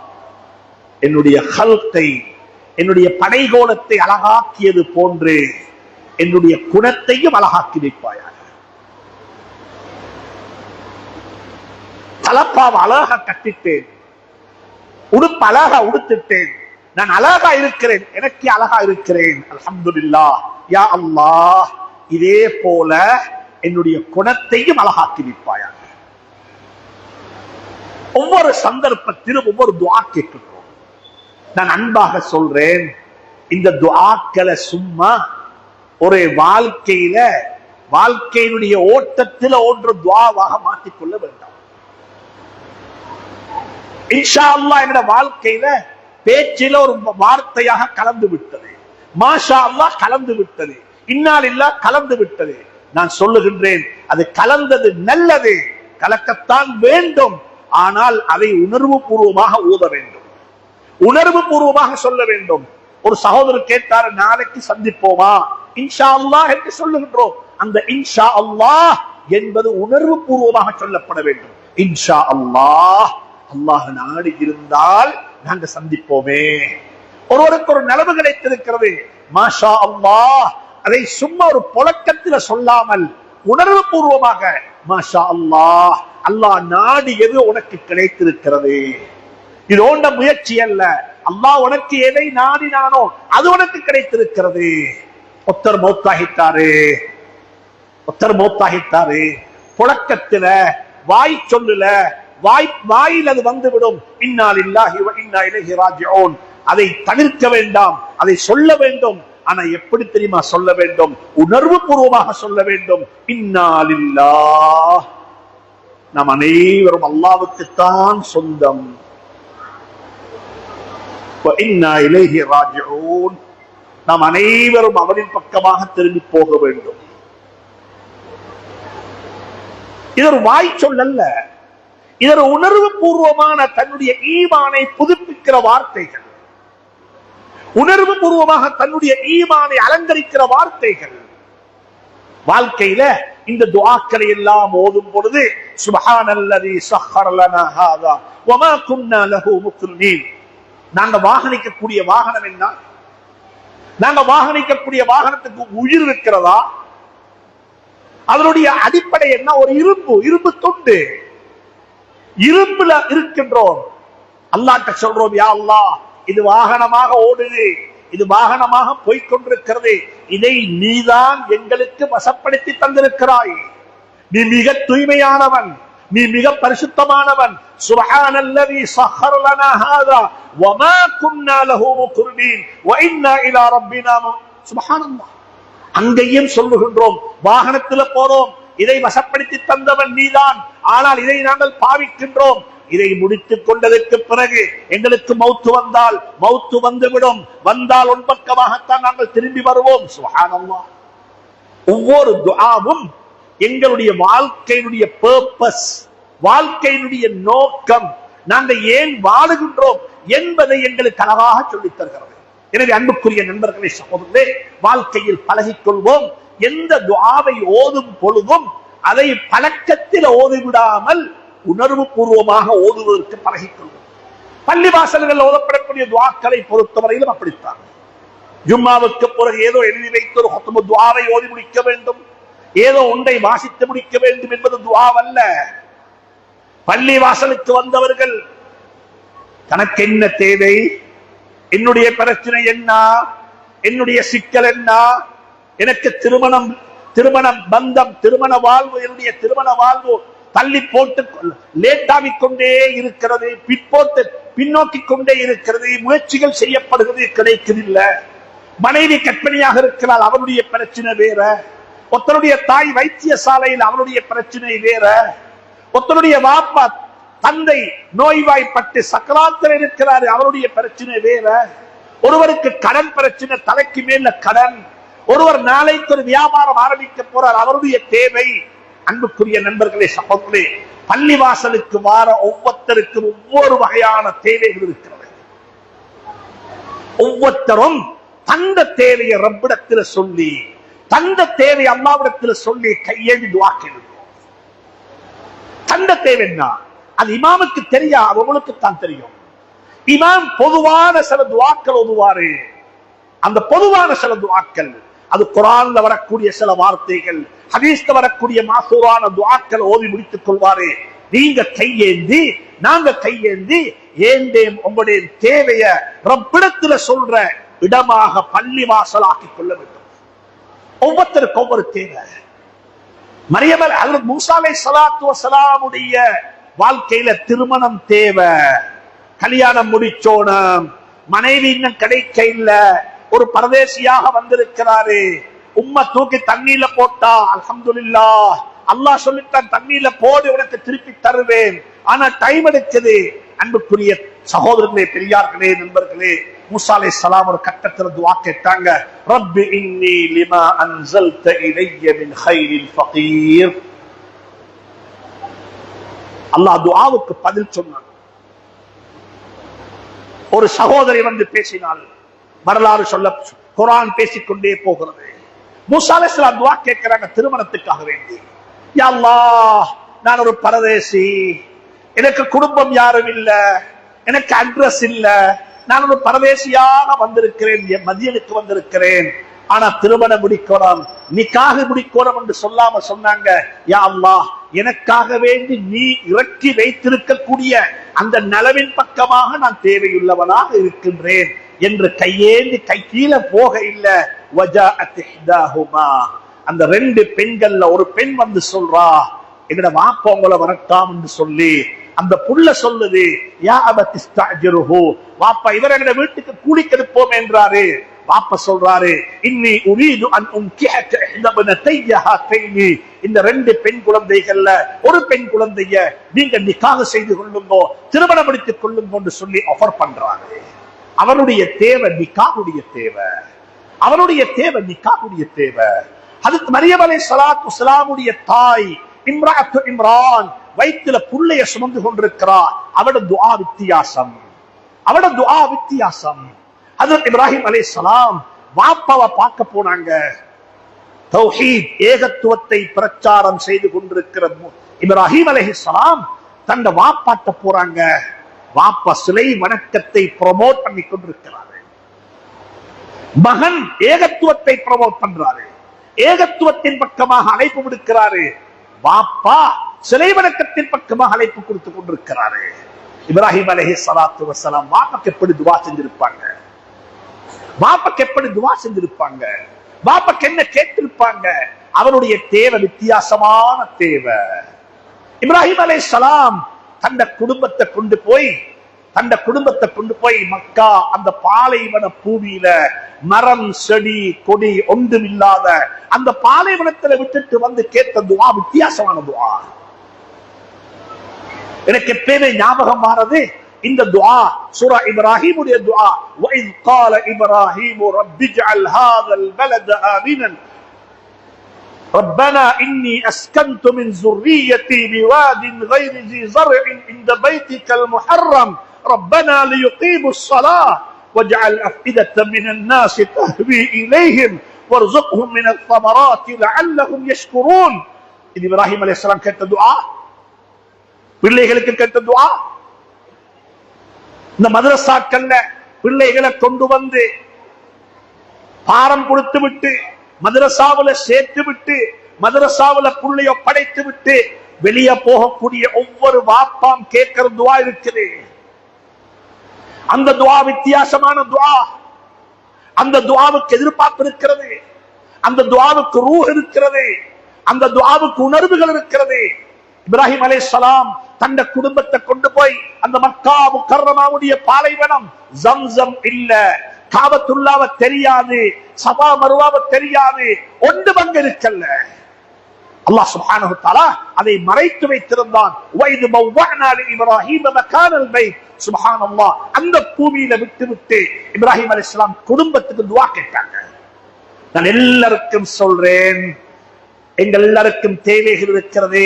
A: என்னுடைய ஹல்கை, என்னுடைய படைகோலத்தை அழகாக்கியது போன்று என்னுடைய குணத்தையும் அழகாக்கி வைப்பாயாக. தலப்பாவை அழகா கட்டிட்டேன், உடுப்பு அழகா உடுத்துட்டேன், நான் அழகா இருக்கிறேன், எனக்கு அழகா இருக்கிறேன், அல்ஹம்துலில்லாஹ். யா அல்லாஹ், இதே போல என்னுடைய குணத்தையும் அழகாக்கி வைப்பாயாக. ஒவ்வொரு சந்தர்ப்பத்திலும் ஒவ்வொரு துஆ கேட்கின்றோம். நான் அன்பாக சொல்றேன், இந்த துஆக்களை சும்மா ஒரு வாழ்க்கையினுடைய ஓட்டத்தில் ஒன்று துஆவாக மாற்றிக்கொள்ள வேண்டாம். இன்ஷா அல்லாஹ் என்னோட வாழ்க்கையில பேச்சில ஒரு வார்த்தையாக கலந்து விட்டது, மாஷா அல்லாஹ் கலந்து விட்டது, இன்னாலில்லாஹ் கலந்து விட்டது. நான் சொல்லுகின்றேன், அது கலந்தது நல்லது, கலக்கத்தான் வேண்டும். ஆனால் அதை உணர்வு பூர்வமாக ஊத வேண்டும், உணர்வு பூர்வமாக சொல்ல வேண்டும். ஒரு சகோதரர் கேட்டார், நாளைக்கு சந்திப்போமா இன்ஷா அல்லாஹ் என்று சொல்லுகின்றோம். அந்த இன்ஷா அல்லாஹ் என்பது உணர்வு பூர்வமாக சொல்லப்பட வேண்டும். இன்ஷா அல்லாஹ், அல்லாஹ் நாடி இருந்தால் நாங்க சந்திப்போமே. ஒருவருக்கு ஒரு நலவு கிடைத்திருக்கிறது, மாஷா அல்லாஹ், அதை சும்மா ஒரு புழக்கத்தில் சொல்லாமல் உணர்வு பூர்வமாக மாஷா அல்லாஹ், அல்லாஹ் நாடியது உனக்கு கிடைத்திருக்கிறது, இது ஓண்ட முயற்சி அல்ல, அல்லாஹ் உனக்கு எதை நாடினானோ அது உனக்கு கிடைத்திருக்கிறது. ஒத்தர் மௌத்தாகிட்டாரு, புழக்கத்தில வாய் சொல்லுல வாயில் அது வந்துவிடும். இன்னா லில்லாஹி வ இன்னா இலைஹி ராஜிஊன். அதை தவிர்க்க வேண்டாம், அதை சொல்ல வேண்டும். ஆனா எப்படி தெரியுமா சொல்ல வேண்டும்? உணர்வு பூர்வமாக சொல்ல வேண்டும். இன்னா லில்லாஹ், நாம் அனைவரும் அல்லாஹ்வுக்குத்தான் சொந்தம். வ இன்னா இலைஹி ராஜிஊன், நாம் அனைவரும் அவரின் பக்கமாக திரும்பி போக வேண்டும். இது ஒரு வாய் சொல்லல்ல, இது ஒரு உணர்வு பூர்வமான தன்னுடைய ஈமானை புதுப்பிக்கிற வார்த்தைகள், உணர்வு பூர்வமாக தன்னுடைய ஈமானை அலங்கரிக்கிற வார்த்தைகள். வாழ்க்கையில இந்த துஆக்களை எல்லாம் ஓதும் பொழுது சுப்ஹானல்லதி ஸஹ்ஹர லனா ஹாதா வமா குன்னா லஹு முக்ரினீன். நாங்க வாகனிக்கக்கூடிய வாகனம் என்ன? நாங்க வாகனிக்கக்கூடிய வாகனத்துக்கு உயிர் இருக்கிறதா? அதனுடைய அடிப்படை என்ன? ஒரு இரும்பு தொண்டு, இரும்புல இருக்கின்றோம். அல்லாஹ்ட்ட சொல்றோம், யா அல்லாஹ், இது வாகனமாக ஓடுது, இது வாகனமாக போய்கொண்டிருக்கிறது, இதை நீதான் எங்களுக்கு வசப்படுத்தி தந்திருக்கிறாய். நீ மிக தூய்மையானவன், நீ மிக பரிசுத்தமானவன். சுப்ஹானல்லதி ஸஹ்ஹர லனா ஹாதா வமா குன்னா லஹு முக்ரினீன் வ இன்னா இலா ரப்பினா சுப்ஹானல்லாஹ். அங்கேயும் சொல்லுகின்றோம், வாகனத்துல போறோம், இதை வசப்படுத்தி தந்தவன் நீதான், ஆனால் இதை நாங்கள் பாவிக்கின்றோம். இதை முடித்துக் கொண்டதற்கு பிறகு எங்களுக்கு மௌத்து வந்தால் மௌத்து வந்துவிடும், வந்தால் உன் பக்கமாகத்தான் நாங்கள் திரும்பி வருவோம். சுப்ஹானல்லாஹ். ஒவ்வொரு துஆவும் எங்களுடைய வாழ்க்கையினுடைய பர்பஸ், வாழ்க்கையினுடைய நோக்கம், நாங்கள் ஏன் வாழுகின்றோம் என்பதை எங்களுக்கு அழகாக சொல்லித் தருகிறது. எனவே அன்புக்குரிய நண்பர்களே, சகோதரர்களே, வாழ்க்கையில் பழகிக் கொள்வோம். எந்த துஆவை ஓதும் பொழுதும் அதை பழக்கத்தில் ஓதிவிடாமல் உணர்வு பூர்வமாக ஓதுவதற்கு பழகிக் கொள்வோம். பள்ளிவாசல்கள் ஓதப்படக்கூடிய துஆக்களை பொறுத்தவரையிலும் அப்படித்தான். ஜும்மாவுக்கு பிறகு ஏதோ எழுதி வைத்த ஒரு ஹுத்பா துஆவை ஓதி முடிக்க வேண்டும், ஏதோ ஒன்றை வாசித்து முடிக்க வேண்டும் என்பது துஆவல்ல. பள்ளிவாசலுக்கு வந்தவர்கள் தனக்கு என்ன தேவை, என்னுடைய பிரச்சனை என்ன, என்னுடைய சிக்கல் என்ன, எனக்கு திருமண பந்தம், திருமண வாழ்வு, என்னுடைய திருமண வாழ்வு தள்ளி போட்டு லேட்டாவிக் கொண்டே இருக்கிறது, பின்னோக்கி கொண்டே இருக்கிறது, முயற்சிகள் செய்யப்படுகிறது, கிடைக்கவில்லை. மனைவி கற்பனையாக இருக்கிறாள், அவனுடைய பிரச்சனை வேற. ஒருத்தருடைய தாய் வைத்தியசாலையில், அவனுடைய பிரச்சனை வேற. ஒருத்தருடைய வாப்பா தந்தை நோய்வாய்ப்பட்டு சக்கராத்தில் இருக்கிறாரு, அவருடைய பிரச்சனை வேற. ஒருவருக்கு கடன் பிரச்சனை, தலைக்கு மேல கடன். ஒருவர் நாளைக்கு ஒரு வியாபாரம் ஆரம்பிக்க போறார், அவருடைய தேவை. அன்புக்குரிய நண்பர்களே, சகோதரர்களே, பள்ளிவாசலுக்கு வார ஒவ்வொருத்தருக்கும் ஒவ்வொரு வகையான தேவைகள் இருக்கிறது. ஒவ்வொருத்தரும் தந்த தேவையை ரப்பிடத்தில் சொல்லி, தந்த தேவை அல்லாஹ்விடத்தில் சொல்லி கையேந்தி துஆ கேளுங்க. தந்த தேவை என்ன? அது இமாமுக்கு தெரியாது, உங்களுக்கு தான் தெரியும். இமாம் பொதுவான சில துஆக்கள் ஓதுவாரு. அந்த பொதுவான சில துஆக்கள், அது குர்ஆன்ல வரக்கூடிய சில வார்த்தைகள், ஹதீஸ்ல வரக்கூடிய மாசூரான துஆக்கள் ஓதி முடித்துக் கொள்வாரு. நீங்க கையேந்தி, நாங்க கையேந்தி, ஏந்தேம் உங்களுடைய தேவைய ரப்பிடத்துல சொல்ற இடமாக பள்ளி வாசலாக்கிக் கொள்ள வேண்டும். ஒவ்வொருத்தருக்கும் ஒவ்வொரு தேவை. மரியம் ஹஜ்ரத் மூஸா அலைஹிஸ்ஸலாத்து வஸலாமுடைய வாழ்க்கையில திருமணம் தேவை, கல்யாணம் முடிச்சோணும், மனைவி இன்னும் கிடைக்க இல்ல, ஒரு பரதேசியாக வந்திருக்கிறாரு. உம்மா தூக்கி தண்ணீர்ல போட்டா, அல்ஹம்துலில்லாஹ், அல்லாஹ் சொல்லிட்டான் தண்ணீர்ல போடு, உனக்கு திருப்பி தருவேன். ஆனா டைம் எடுக்குது. அன்புக்குரிய சகோதரர்களே, பெரியார்களே, நண்பர்களே, மூஸா அலைஹிஸ்ஸலாம் ஒரு கட்டத்துல துஆ கேட்டாங்க, ரப்பி இன்னி லிமா அன்ஸல்த இலைய மின் கைரில் ஃபகீர். அல்லாஹ் துஆவுக்கு பதில் சொன்னான். ஒரு சகோதரி வந்து பேசினாள், வரலாறு சொல்ல குர்ஆன் பேசிக்கொண்டே போகிறது. மூஸா அலைஹிஸ்ஸலாம் துஆ கேட்கிறாங்க திருமணத்துக்காக வேண்டி. யா அல்லாஹ், நான் ஒரு பரதேசி, எனக்கு குடும்பம் யாரும் இல்ல, எனக்கு அட்ரஸ் இல்ல, நான் ஒரு பரதேசியாக வந்திருக்கிறேன், மதியனுக்கு வந்திருக்கிறேன். ஆனா திருமணம் முடிக்கணும், நிக்காஹ் முடிக்கணும் என்று சொல்லாம சொன்னாங்க, யா அல்லாஹ், எனக்காக வேண்டி நீ இறக்கி வைத்திருக்கக்கூடிய அந்த நலவின் பக்கமாக நான் தேவையுள்ளவனாக இருக்கின்றேன் என்று கையேந்தி கை கீழே போக இல்ல. அந்த ரெண்டு பெண்கள்ல ஒரு பெண் வந்து சொல்றா, எங்கட வாப்பா உங்களை வரட்டாம் என்று சொல்லி அந்த புள்ள சொல்லுது, யா அபதிஸ்தஅஜிருஹு, வாப்பா இவர் எங்கட வீட்டுக்கு கூலிக்கு அனுப்போம் என்றாரு. வாப்பா சொல்றாரு, இன்னி உரீது அன் உன்கிஹக இஹ்தா பனதைய ஹாதைனி, இந்த ரெண்டு பெண் குழந்தைகள்ல ஒரு பெண் குழந்தைய நீங்க நிக்காஹ் செய்து கொள்ளுங்கோ, திருமணம் முடித்துக் கொள்ளுங்கோ என்று சொல்லி ஆஃபர் பண்றாங்க. அவருடைய தேவை நிக்காஹுடைய தேவை, அவருடைய தேவை நிக்காஹுடைய தேவை. ஹஜ்ரத் மரியம் அலைஹிஸ்ஸலாத்து வஸலாமுடைய தாய் இம்ராத்து இம்ரான் வயிற்றுல புள்ளைய சுமந்து கொண்டிருக்கிறார். அவட துஆ வித்தியாசம், அவட துஆ வித்தியாசம். ஹஜ்ரத் இப்ராஹிம் அலைஹிஸ்ஸலாம் வாப்பாவை பார்க்க போனாங்க. தௌஹீத் ஏகத்துவத்தை பிரச்சாரம் செய்து கொண்டிருக்கிற இப்ராஹிம் அலைஹிஸ்ஸலாம் தந்த வாப்பாட்ட போறாங்க. வாப்பா சிலை வணக்கத்தை ப்ரோமோட் பண்ணி கொண்டிருக்கிறாரு. மகன் ஏகத்துவத்தை ப்ரோமோட் பண்றாரு, ஏகத்துவத்தின் பக்கமாக அழைப்பு விடுக்கிறாரு. வாப்பா சிலை வணக்கத்தின் பக்கமாக அழைப்பு கொடுத்துக் கொண்டிருக்கிறாரு. இப்ராஹிம் அலைஹிஸ்ஸலாத்து வஸலாம் வாப்பாக்கு எப்படி துஆ செஞ்சிருப்பாங்க, வாப்பாக்கு எப்படி துஆ செஞ்சிருப்பாங்க, வாப்பாக்கு என்ன கேட்டிருப்பாங்க. அவருடைய தேவை வித்தியாசமான தேவை. இப்ராஹிம் அலைஹிஸ்ஸலாம் தந்த குடும்பத்தை கொண்டு போய் மக்கா அந்த பாலைவன பூமியில மரம் செடி கொடி ஒன்றும் இல்லாத அந்த பாலைவனத்துல விட்டுட்டு வந்து கேட்ட துஆ வித்தியாசமான துஆ. எனக்கு எப்பவுமே ஞாபகம் மாறது இந்த துஆ, சூரா இப்ராஹிமுடைய துஆ. வஇத் قال இப்ராஹீம் ரப்பி اجعل هذا البلد آمنا ربنا إني أسكنت من ذريتي بواد غير ذي زرع عند بيتك المحرم ربنا ليقيموا الصلاة واجعل أفئدة من الناس تهوي إليهم وارزقهم من الثمرات لعلهم يشكرون. இது இப்ராஹிம் அலைஹிஸ்ஸலாம் கேட்ட துஆ, பிள்ளைகளுக்கு கேட்ட துஆ. இந்த மதரசாக்கள்ல பிள்ளைகளை கொண்டு வந்து பாரம் கொடுத்து விட்டு மதரசாவுல சேர்த்து விட்டு மதரசாவுல புள்ளைய படைத்து விட்டு வெளியே போகக்கூடிய ஒவ்வொரு வாப்பாம் கேட்கிற துஆ இருக்குது. அந்த துஆ வித்தியாசமான துஆ. அந்த துஆவுக்கு எதிர்பார்ப்பு இருக்கிறது, அந்த துஆவுக்கு ரூஹ் இருக்கிறது, அந்த துஆவுக்கு உணர்வுகள் இருக்கிறது. இப்ராஹிம் அலைஹிஸ்ஸலாம் தந்த குடும்பத்தை கொண்டு போய் அந்த மக்கா முக்கர்ரமாவுடைய பாலைவனம், ஜம்சம் இல்ல, காபத்துல்லாஹ் தெரியாது, சஃபா மர்வாவ தெரியாது, ஒன்று பங்கு இருக்கல்ல. அல்லாஹ் சுப்ஹானஹு வ தஆலா அதை மறைத்து வைத்திருந்தான். வைது பவ்வஅனா லிஇப்ராஹீம மகானல் பைத். சுப்ஹானல்லாஹ், அந்த பூமியில விட்டு இப்ராஹிம் அலைஹிஸ்ஸலாம் குடும்பத்துக்கு துஆ கேட்டாங்க. நான் எல்லாருக்கும் சொல்றேன், எங்கள் எல்லாருக்கும் தேவைகள் இருக்கிறது.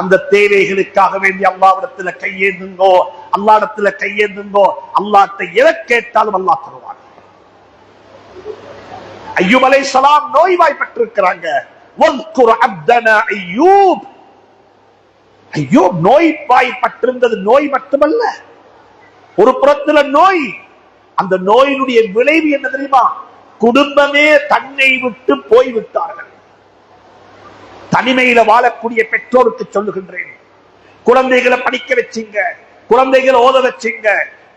A: அந்த தேவைகளுக்காக வேண்டி அல்லாஹ்விடத்துல கையேந்துங்கோ, அல்லாஹ்விடத்துல கையேந்துங்கோ. அல்லாஹ்ட்ட எதை கேட்டாலும் அல்லாஹ் தருவான். அய்யூப் அலைஹிஸ்ஸலாம் நோய்வாய்ப்பட்டிருக்கிறாங்க. வذ்குர் அப்தனா அய்யூப். அய்யூப் நோய்வாய்ப்பட்டிருந்தது நோய் மட்டுமல்ல, ஒரு புறத்துல நோய். அந்த நோயினுடைய விளைவு என்ன தெரியுமா? குடும்பமே தன்னை விட்டு போய்விட்டார்கள். தனிமையில வாழக்கூடிய பெற்றோருக்கு சொல்லுகின்றேன், குழந்தைகளை படிக்க வச்சீங்க, குழந்தைகளை ஓத வச்சீங்க,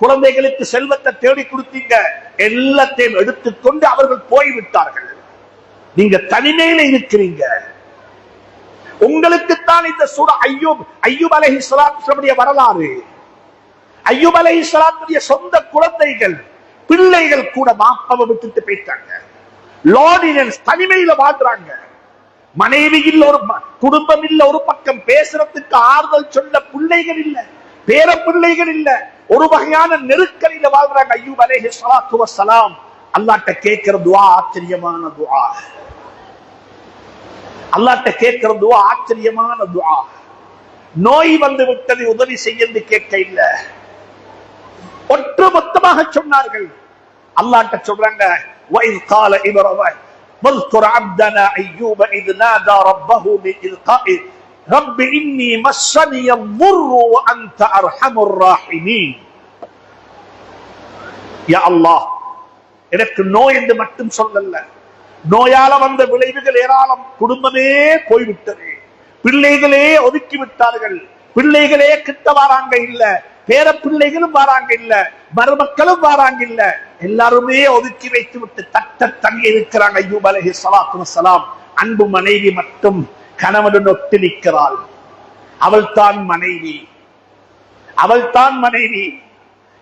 A: குழந்தைகளுக்கு செல்வத்தை தேடி கொடுத்தீங்க, எல்லாத்தையும் எடுத்துக்கொண்டு அவர்கள் போய்விட்டார்கள். நீங்க தனிமையில இருக்கிறீங்க. உங்களுக்குத்தான் இந்த சூரா அய்யூப் அலைஹிஸ்ஸலாத்துடைய வரலாறு. அய்யூப் அலைஹிஸ்ஸலாத்துடைய சொந்த குழந்தைகள், பிள்ளைகள் கூட மாப்பாவை விட்டுட்டு போயிட்டாங்க. லானினன்ஸ், தனிமையில வாழ்றாங்க. மனைவி இல்ல, ஒரு குடும்பம் இல்ல, ஒரு பக்கம் பேசுறதுக்கு ஆறுதல் சொல்ல பிள்ளைகள் இல்ல, பேர பிள்ளைகள் இல்ல, ஒரு வகையான நெருக்கடியில வாழ்றாங்க. அய்யூப் அலைஹிஸ்ஸலாத்து வஸ்ஸலாம் அல்லாஹ்ட்ட கேட்கிற துஆ ஆச்சரியமான துஆ. அல்லாஹ்ட்ட கேட்கிற துஆ ஆச்சரியமான துஆ. நோய் வந்து விட்டது, உதவி செய்ய கேட்க இல்ல, ஒட்டுமொத்தமாக சொன்னார்கள். அல்லாஹ்ட்ட சொல்றாங்க, வஇத் கால இப்ராஹீம் வذ்குர் அப்தனா அய்யூப இத் நாதா ரப்பஹு பிஇல்காஇ ரப்பி இன்னி மஸ்ஸனிய الضر وأنت أرحم الراحمين. யா அல்லாஹ், எனக்கு நோய் என்று மட்டும் சொல்லல, நோயால வந்த விளைவுகள் ஏராளம். குடும்பமே போய்விட்டது, பிள்ளைகளே ஒதுக்கி விட்டார்கள், பிள்ளைகளே கிட்ட வாராங்க இல்ல, பேர பிள்ளைகளும் வாராங்க இல்ல, மருமக்களும் வாராங்க இல்ல, எல்லாருமே ஒதுக்கி வைத்து விட்டு தட்ட தங்கி இருக்கிறாங்க. அய்யூப் அலைஹிஸ்ஸலாத்து வஸ்ஸலாம் அன்பு மனைவி மட்டும் கணவனுடன் ஒட்டி நிற்கிறாள். அவள் தான் மனைவி, அவள் தான் மனைவி.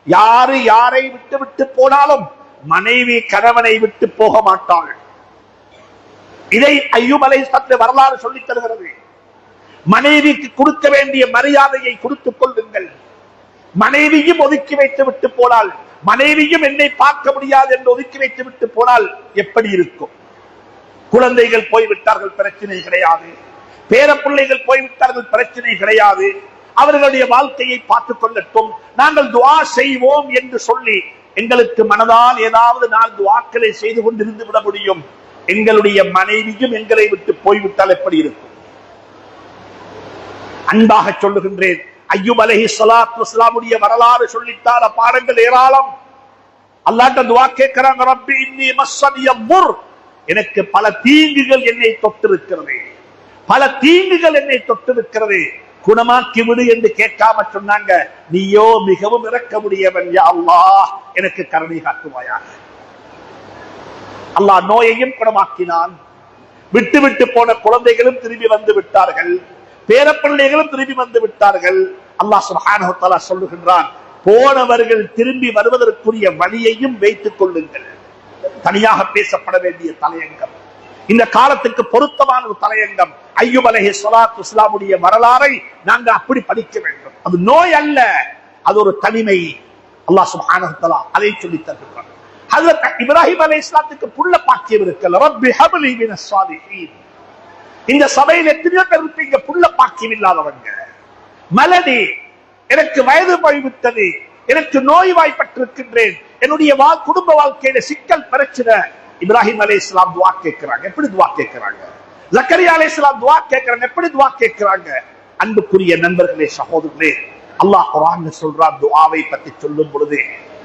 A: யாரு யாரை விட்டு விட்டு போனாலும் மனைவி கணவனை விட்டு போக மாட்டாள். இதை அய்யூப் அலைஹிஸ்ஸலாத்துடைய வரலாறு சொல்லித் தருகிறது. மனைவிக்கு கொடுக்க வேண்டிய மரியாதையை கொடுத்துக் கொள்ளுங்கள். மனைவியும் ஒதுக்கி வைத்து விட்டு போனால், மனைவியும் என்னை பார்க்க முடியாது என்று ஒதுக்கி வைத்து விட்டு போனால் எப்படி இருக்கும்? குழந்தைகள் போய்விட்டார்கள், பிரச்சனை கிடையாது. பேர பிள்ளைகள் போய்விட்டார்கள், பிரச்சனை கிடையாது. அவர்களுடைய வாழ்க்கையை பார்த்துக் கொள்ளட்டும், நாங்கள் துஆ செய்வோம் என்று சொல்லி எங்களுக்கு மனதால் ஏதாவது நாள் துஆக்களை செய்து கொண்டிருந்து விட முடியும். எங்களுடைய மனைவியும் எங்களை விட்டு போய்விட்டால் எப்படி இருக்கும்? அன்பாக சொல்லுகின்றேன், அய்யூப் அலைஹிஸ்ஸலாத்து வஸ்ஸலாமுடைய வரலாறு சொல்லித்தார பாடங்கள் ஏராளம். அல்லாஹ்ட்ட துஆ கேட்கிறாங்க, ரப்பி இன்னி மஸ்ஸனிய الضر. எனக்கு பல தீங்குகள் என்னை தொட்டிருக்கிறது, பல தீங்குகள் என்னை தொட்டிருக்கிறது, குணமாக்கி விடு என்று கேட்காம சொன்னாங்க, நீயோ மிகவும் இரக்கமுடையவன், யா அல்லாஹ் எனக்கு கருணை காட்டுவாயாக. அல்லாஹ் நோயையும் குணமாக்கினான். விட்டு விட்டு போன குழந்தைகளும் திரும்பி வந்து விட்டார்கள், பேரப்பிள்ளைகளும் திரும்பி வந்து விட்டார்கள். அல்லாஹ் சுப்ஹானஹு வ தஆலா சொல்லுகின்றான், போனவர்கள் திரும்பி வருவதற்குரிய வழியையும் வைத்துக் கொள்ளுங்கள். தனியாக பேசப்பட வேண்டிய தலையங்கம், இந்த காலத்துக்கு பொருத்தமான ஒரு தலையங்கம். அய்யூப் அலைஹிஸ்ஸலாத்து வஸ்ஸலாமுடைய வரலாறை நாங்க அப்படி படிக்க வேண்டும். அது நோய் அல்ல, அது ஒரு தனிமை. அல்லாஹ் சுப்ஹானஹு வ தஆலா அதை சொல்லித் தருகிறான். ஹஜ்ரத் இப்ராஹிம் அலைஹிஸ்ஸலாத்துக்கு புள்ள பாக்கியம் இருக்கல, ரப்பி ஹப்லி மினஸ் ஸாலிஹீன். இந்த சபையில் எத்தனையோ பேர் இருப்பீங்க புள்ள பாக்கியம் இல்லாதவங்க. மலடி, எனக்கு வயது போய்விட்டது, எனக்கு நோய்வாய்ப்பட்டிருக்கின்றேன், என்னுடைய குடும்ப வாழ்க்கையில சிக்கல் பிரச்சனை. இப்ராஹிம் அலைஹிஸ்ஸலாம் துஆ கேட்கிறாங்க. எப்படி துஆ கேட்கிறாங்க? ஜக்கரியா அலைஹிஸ்ஸலாம் துஆ கேட்கிறாங்க. எப்படி துஆ கேட்கிறாங்க? அன்புக்குரிய நண்பர்களே, சகோதரர்களே, அல்லாஹ் குர்ஆன்ல சொல்றான் துஆவை பற்றி சொல்லும் பொழுது,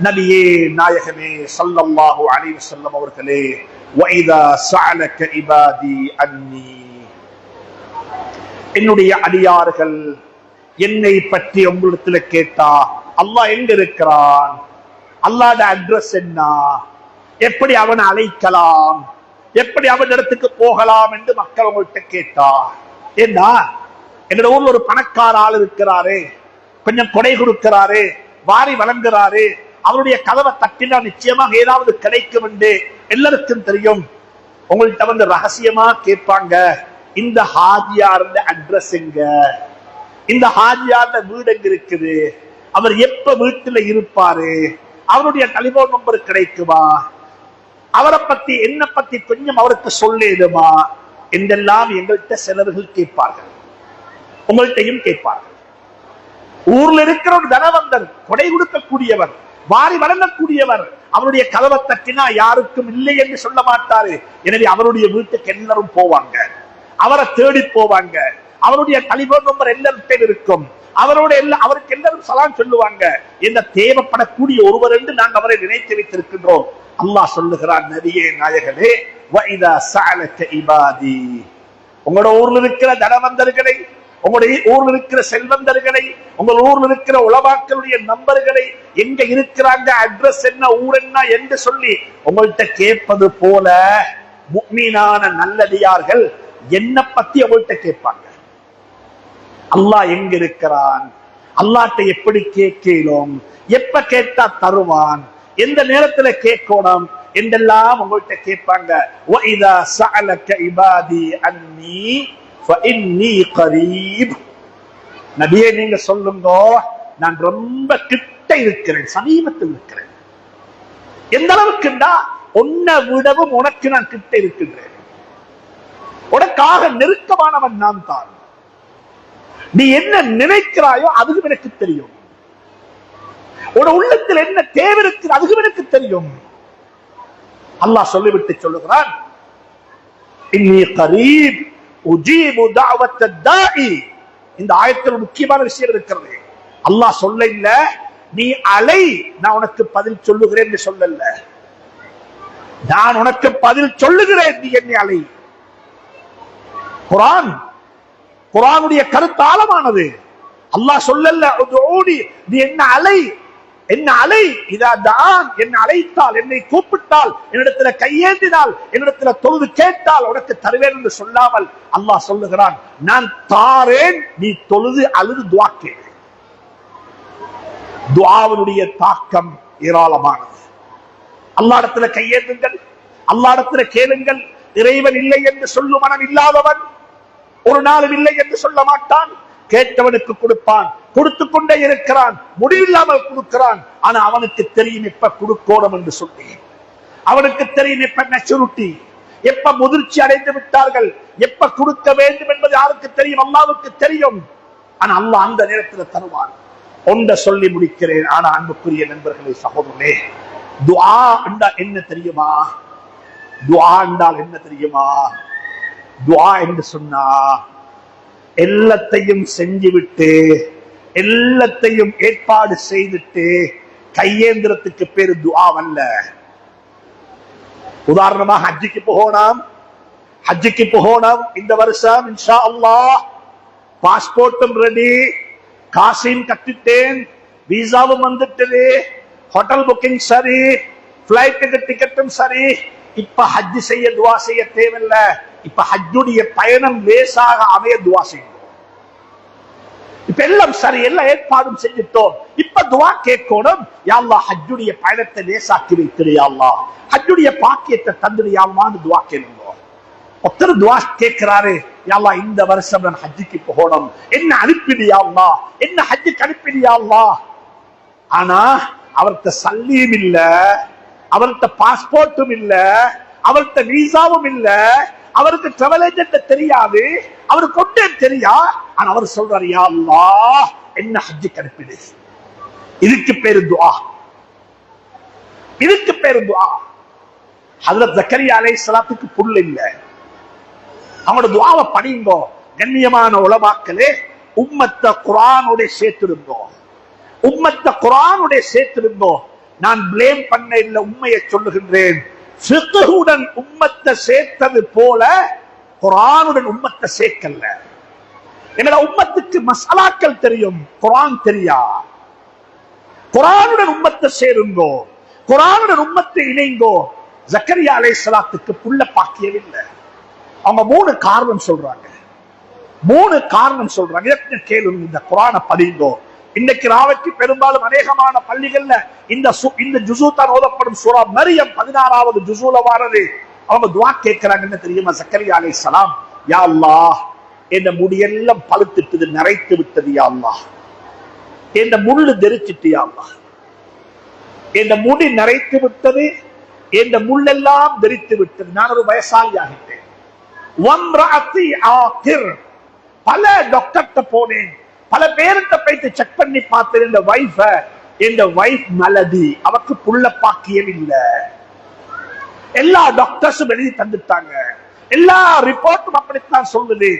A: நபியே நாயகமே ஸல்லல்லாஹு அலைஹி வஸல்லம் அவர்களே, வஇதா ஸஅலக இபாதி அன்னி, என்னுடைய அடியார்கள் என்னை பற்றி உங்களிடத்தில் கேட்டா அல்லாஹ் எங்க இருக்கிறான், அல்லாஹ்வுடைய அட்ரஸ் என்ன, எப்படி அவனை அழைக்கலாம், எப்படி அவன் இடத்துக்கு போகலாம் என்று மக்கள் உங்கள்கிட்ட கேட்டா, ஏன்னா எங்க ஊர்ல ஒரு பணக்கார ஆள் இருக்கிறாரு, கொஞ்சம் கொடை கொடுக்கிறாரு, வாரி வழங்குறாரு, அவருடைய கதவை தட்டினா நிச்சயமாக ஏதாவது கிடைக்கும் என்று எல்லாருக்கும் தெரியும். உங்கள்கிட்ட வந்து ரகசியமா கேட்பாங்க, இந்த ஹாஜியார் அட்ரஸ் எங்க, இந்த ஹாஜியார் வீடு எங்க இருக்குது, அவர் எப்ப வீட்டுல இருப்பாரு, அவருடைய டெலிபோன் நம்பர் கிடைக்குமா, அவரை பத்தி என்ன பத்தி கொஞ்சம் அவருக்கு சொல்லேதுமா என்றெல்லாம் எங்கள்கிட்ட சிலர்கள் கேட்பார்கள், உங்கள்கிட்டையும் கேட்பார்கள். ஊர்ல இருக்கிற ஒரு தனவந்தர், கொடை கொடுக்கக்கூடியவர், வாரி வழங்கக்கூடியவர், அவருடைய கதவை தட்டினா யாருக்கும் இல்லை என்று சொல்ல மாட்டாரு. எனவே அவருடைய வீட்டுக்கு எல்லாரும் போவாங்க, அவரை தேடி போவாங்க, அவருடைய டெலிபோன் நம்பர் எல்லார்கிட்ட இருக்கும், அவருக்கு எல்லாரும் சலாம் சொல்லுவாங்க. என்ன தேவைப்படக்கூடிய ஒருவர் என்று நாங்கள் அவரை நினைத்து வைத்திருக்கின்றோம். அல்லாஹ் சொல்லுகிறான், நபியே நாயகனே, வஇதா சஅலக இபாதி, உங்களோட ஊர்ல இருக்கிற தனவந்தர்களை, உங்களுடைய ஊர்ல இருக்கிற செல்வந்தர்களை, உங்கள் ஊர்ல இருக்கிற உலமாக்களுடைய நம்பர்களை, எங்க இருக்கிறாங்க, அட்ரஸ் என்ன, ஊர் என்ன என்று சொல்லி உங்கள்கிட்ட கேட்பது போல முஃமினான நல்லடியார்கள் என்ன பத்தி உங்கள்கிட்ட கேட்பாங்க. அல்லாஹ் எங்க இருக்கிறான், அல்லாஹ்ட்ட எப்படி கேட்கலாம், எப்ப கேட்டா தருவான், எந்த நேரத்துல கேட்கணும் என்றெல்லாம் உங்கள்கிட்ட கேட்பாங்க. வஇதா சஅலக இபாதி அன்னி ஃபஇன்னி கரீப், நபியே நீங்க சொல்லுங்க, நான் ரொம்ப கிட்ட இருக்கிறேன், சமீபத்தில் இருக்கிறேன். எந்த அளவுக்குண்டா உன்னை விடவும் உனக்கு நான் கிட்ட இருக்கின்றேன், உனக்காக நெருக்கமானவன் நான் தான். நீ என்ன நினைக்கிறாயோ அதுவும் எனக்கு தெரியும், உன உள்ளத்தில் என்ன தேவை இருக்குது அதுவும் எனக்கு தெரியும். அல்லாஹ் சொல்லிவிட்டு சொல்லுகிறான், இன்னி கரீப் உஜீபு தஅவத்த தாஇ. இந்த ஆயத்தில் முக்கியமான விஷயம் இருக்கிறது. அல்லாஹ் சொல்ல இல்ல, நீ அலை, நான் உனக்கு பதில் சொல்லுகிறேன் சொல்லல, நான் உனக்கு பதில் சொல்லுகிறேன், நீ என்னை அலை. குர்ஆனுடைய கருத்து ஆழமானது. அல்லாஹ் சொல்லல உதுஊனி, நீ என்ன அலை, என்ன அலை, இதா தான், என்ன அழைத்தால், என்னை கூப்பிட்டால், என்னிடத்துல கையேந்தினால், என்னிடத்துல தொழுது கேட்டால் உனக்கு தருவேன் என்று சொல்லாமல் அல்லாஹ் சொல்லுகிறான், நான் தாரேன், நீ தொழுது அழுது துஆ கேளு. துஆவுடைய தாக்கம் ஏராளமானது. அல்லாஹ்விடத்துல கையேந்துங்கள், அல்லாஹ்விடத்துல கேளுங்கள். இறைவன் இல்லை என்று சொல்லும் மனம் இல்லாதவன் ஒரு நாளும் இல்லை என்று சொல்ல மாட்டான். கேட்டவனுக்கு கொடுப்பான், கொடுத்து கொண்டே இருக்கிறான், முடிவில்லாமல் கொடுக்கிறான். ஆனா அவனுக்கு தெரியும் எப்ப கொடுக்கணும் என்று சொல்லி, அவனுக்கு தெரியும் எப்ப மெச்சூரிட்டி, எப்ப முதிர்ச்சி அடைந்து விட்டார்கள், எப்ப கொடுக்க வேண்டும் என்பது யாருக்கு தெரியும், அல்லாஹ்வுக்கு தெரியும். ஆனா அல்லாஹ் அந்த நேரத்தில் தருவான். ஒன்றை சொல்லி முடிக்கிறேன். ஆனா அன்புக்குரிய நண்பர்களே, சகோதரர்களே, துஆ என்றால் என்ன தெரியுமா? துஆ என்றால் என்ன தெரியுமா? துஆ என்று சொன்னா எல்லாத்தையும் செஞ்சுவிட்டு, எல்லாத்தையும் ஏற்பாடு செய்துட்டு கையேந்திரத்துக்கு பேரு துஆவல்ல. உதாரணமாக ஹஜ்ஜுக்கு போகணும், இந்த வருஷம் இன்ஷா அல்லாஹ் பாஸ்போர்ட்டும் ரெடி, காசையும் கட்டிட்டேன், விசாவும் வந்துட்டது, ஹோட்டல் புக்கிங் சரி, பிளைட்டுக்கு டிக்கெட்டும் சரி. இப்ப ஹஜ் செய்ய துஆ செய்ய தேவையில்ல. இப்ப ஹஜ்ஜுடைய பயணம் லேசாக அமைய துஆ செய்யும். இப்ப எல்லாம் சரி, எல்லா ஏற்பாடும் செஞ்சிட்டோம். இப்ப துஆ கேட்கணும், யா அல்லாஹ் ஹஜ்ஜுடைய பயணத்தை லேசாக்கி வைத்திரு, யா அல்லாஹ் ஹஜ்ஜுடைய பாக்கியத்தை தந்துடு, யா அல்லாஹ்னு துஆ கேளுங்க. ஒருத்தர் துஆ கேட்கிறாரு, யா அல்லாஹ் இந்த வருஷம் நான் ஹஜ்ஜுக்கு போகணும், என்ன அனுப்பிடு யா அல்லாஹ், என்ன ஹஜ்ஜுக்கு அனுப்பிடு யா அல்லாஹ். ஆனா அவர்கிட்ட சல்லியும் இல்ல, அவர்கிட்ட பாஸ்போர்ட்டும் இல்ல, அவர்கிட்ட விசாவும் இல்ல, அவருக்கு டிராவல் ஏஜென்ட் தெரியாது, அவருக்கு கொண்டே தெரியா. ஆனா அவர் சொல்றாரு, யா அல்லாஹ் என்ன ஹஜ்ஜுக்கு அனுப்பிடு. இதுக்கு பேரு துஆ, இதுக்கு பேரு துஆ. ஹஜ்ரத் ஜக்கரியா அலைஹிஸ்ஸலாத்துக்கு புல் இல்ல, அவங்களோட துஆவை படிங்கோ. கண்ணியமான உலமாக்களே, உம்மத்தை குர்ஆனோட சேர்த்திருந்தோ, உம்மத்தை குர்ஆனோட சேர்த்திருந்தோ. நான் பிளேம் பண்ண இல்ல, உண்மையை சொல்லுகின்றேன். ஃபிக்ஹுடன் உம்மத்தை சேர்த்தது போல குர்ஆனுடன் உம்மத்தை சேர்க்கல. எங்கட உம்மத்துக்கு மசாலாக்கள் தெரியும், குர்ஆன் தெரியா. குர்ஆனுடன் உம்மத்தை சேருங்கோ, குர்ஆனுடன் உம்மத்தை இணைங்கோ. ஜக்கரியா அலைஹிஸ்ஸலாத்துக்கு புள்ள பாக்கியவில்லை. அவங்க மூணு காரணம் சொல்றாங்க. கேளுங்க, இந்த குர்ஆனை படிங்கோ. இன்னைக்கு ராவைக்கு பெரும்பாலும் அநேகமான பள்ளிகள்ல இந்த ஜுஸு தான் ஓதப்படும். சூரா மரியம் 16வது ஜுஸுல வாரது. அவங்க துஆ கேட்கிறாங்க, என்ன தெரியுமா? ஜக்கரியா அலைஹிஸ்ஸலாம், யா அல்லாஹ் என் முடியெல்லாம் பழுத்துட்டது, நரைத்து விட்டது யா அல்லாஹ், என் முள்ளு தெரிச்சிட்டு யா அல்லாஹ், என் முடி நரைத்து விட்டது, என் முள்ளெல்லாம் தெரித்து விட்டது, நான் ஒரு வயசாளி ஆகிட்டேன். பல டாக்டர்கிட்ட போனேன், பல பேர்கிட்ட போயிட்டு செக் பண்ணி பார்த்தேன். இந்த வைஃப் மலதி, அவருக்கு புள்ள பாக்கியம் இல்ல. எல்லா டாக்டர்ஸும் எழுதி தந்துட்டாங்க, எல்லா ரிப்போர்ட்டும் அப்படித்தான் சொல்லுது.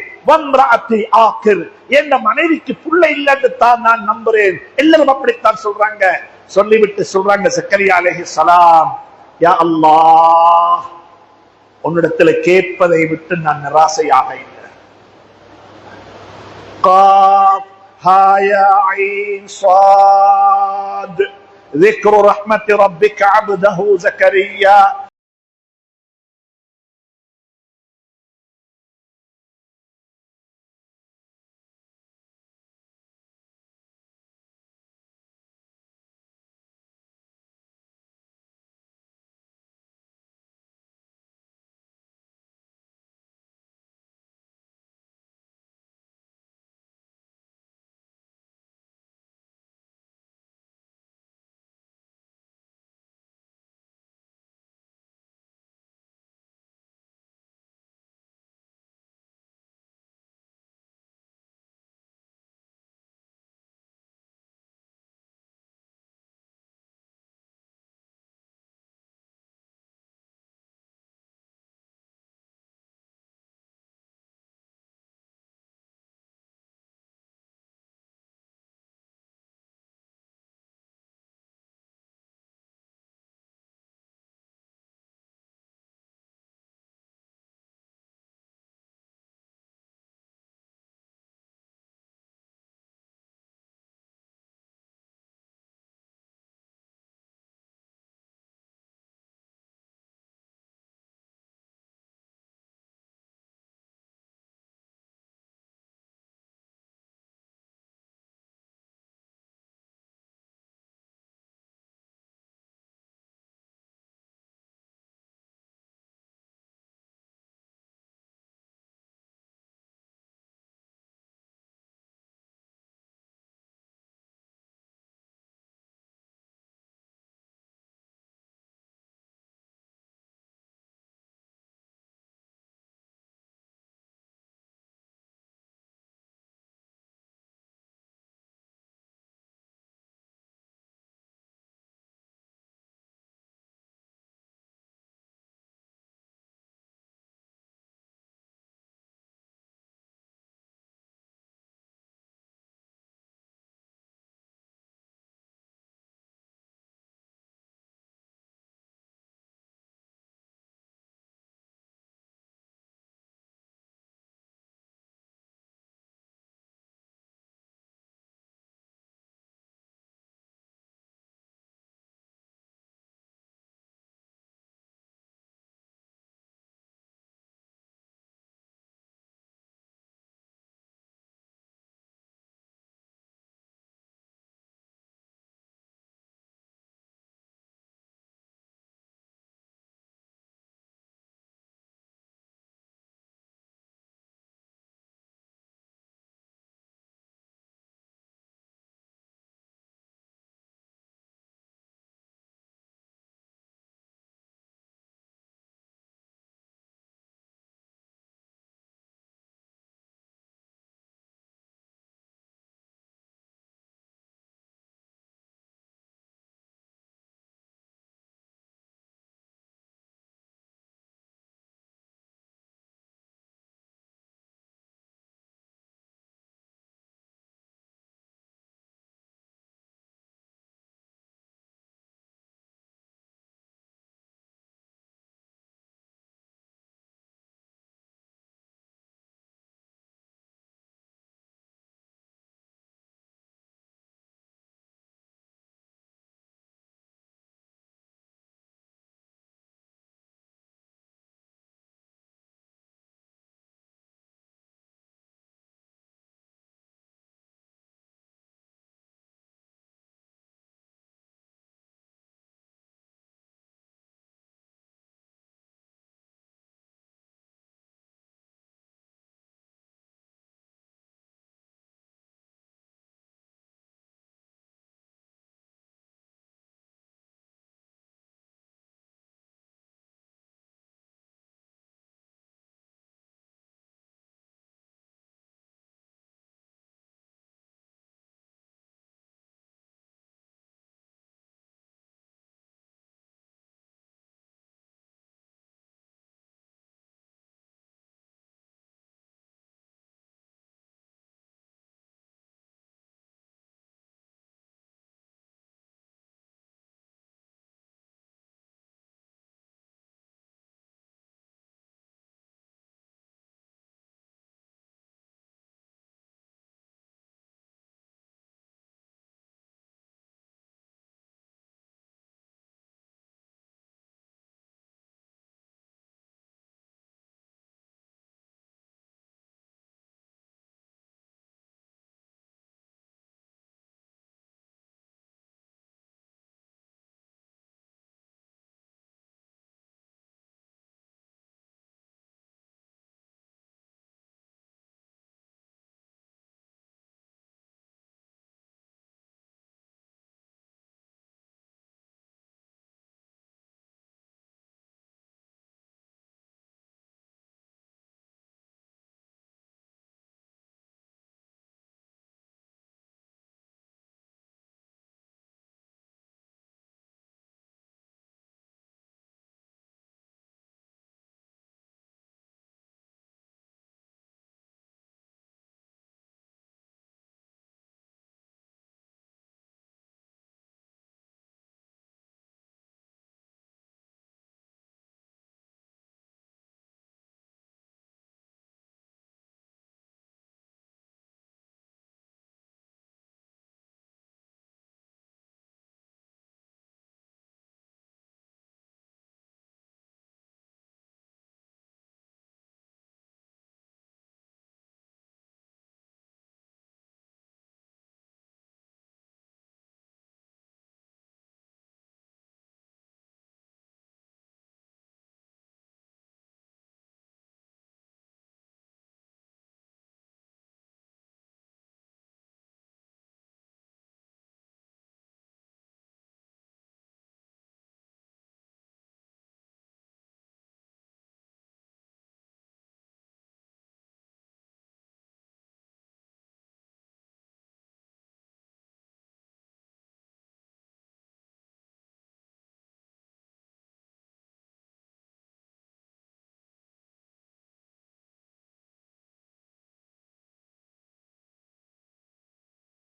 A: என் மனைவிக்கு புள்ள இல்லைன்னு தான் நான் நம்புறேன், எல்லாரும் அப்படித்தான் சொல்றாங்க. சொல்லிவிட்டு சொல்றாங்க சக்கரியா அலைஹிஸ்ஸலாம், யா அல்லாஹ் உன்னிடத்துல கேட்பதை விட்டு நான் நிராசையாக இல்லை. قاف ها يا عين صاد ذكر رحمة ربك عبده زكريا